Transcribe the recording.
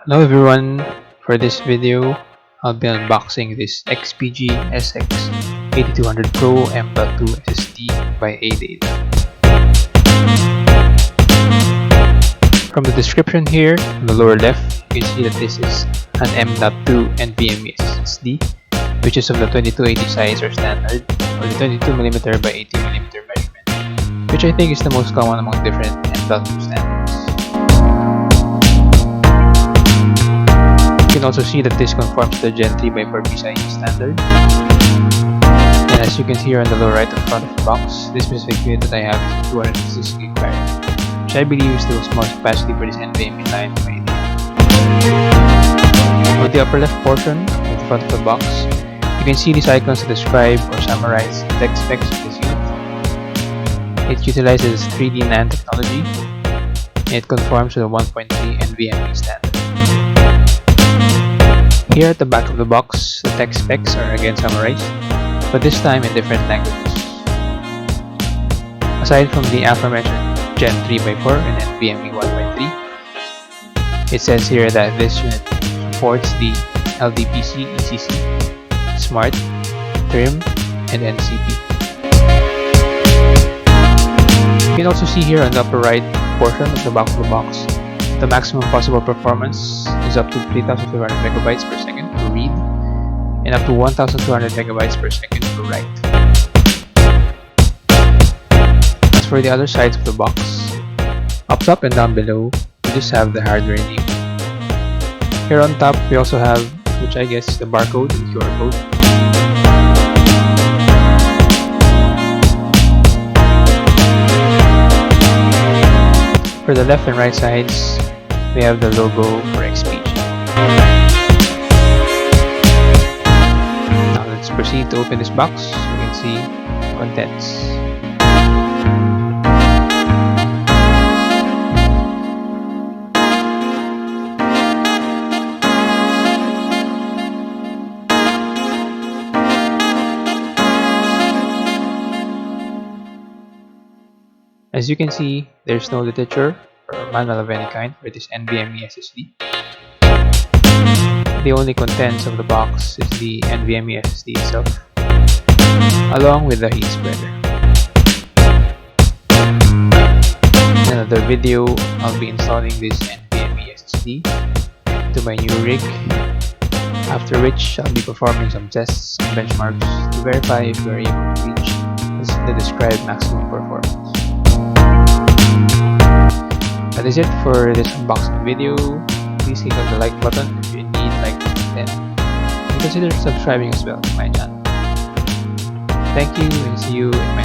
Hello everyone, for this video I'll be unboxing this XPG SX8200 Pro M.2 SSD by Adata. From the description here on the lower left, you can see that this is an M.2 NVMe SSD, which is of the 2280 size or standard, or the 22mm by 80mm measurement, which I think is the most common among different M.2 standards. You can also see that this conforms to the Gen 3 by 4 PCIe standard. And as you can see here on the lower right at the front of the box, this specific unit that I have is 256GB variant, which I believe is the smallest capacity for this NVMe line by Adata. On the upper left portion at the front of the box, you can see these icons to describe or summarize the tech specs of this unit. It utilizes 3D NAND technology, and it conforms to the 1.3 NVMe standard. Here at the back of the box, the tech specs are again summarized, but this time in different languages. Aside from the aforementioned Gen 3x4 and NVMe 1.3, it says here that this unit supports the LDPC, ECC, Smart, Trim, and NCP. You can also see here on the upper right portion of the back of the box, the maximum possible performance is up to 3,500 megabytes per second to read and up to 1,200 megabytes per second to write. As for the other sides of the box, up top and down below, we just have the hardware name. Here on top, we also have, which I guess is the barcode and QR code. For the left and right sides, we have the logo for XPG. Now let's proceed to open this box so we can see the contents. As you can see, there's no literature or manual of any kind for this NVMe SSD. The only contents of the box is the NVMe SSD itself, along with the heat spreader. In another video, I'll be installing this NVMe SSD to my new rig, after which I'll be performing some tests and benchmarks to verify if we are able to reach the described maximum performance. That is it for this unboxing video. Please click on the like button if you indeed like this content, and consider subscribing as well to my channel. Thank you and see you in my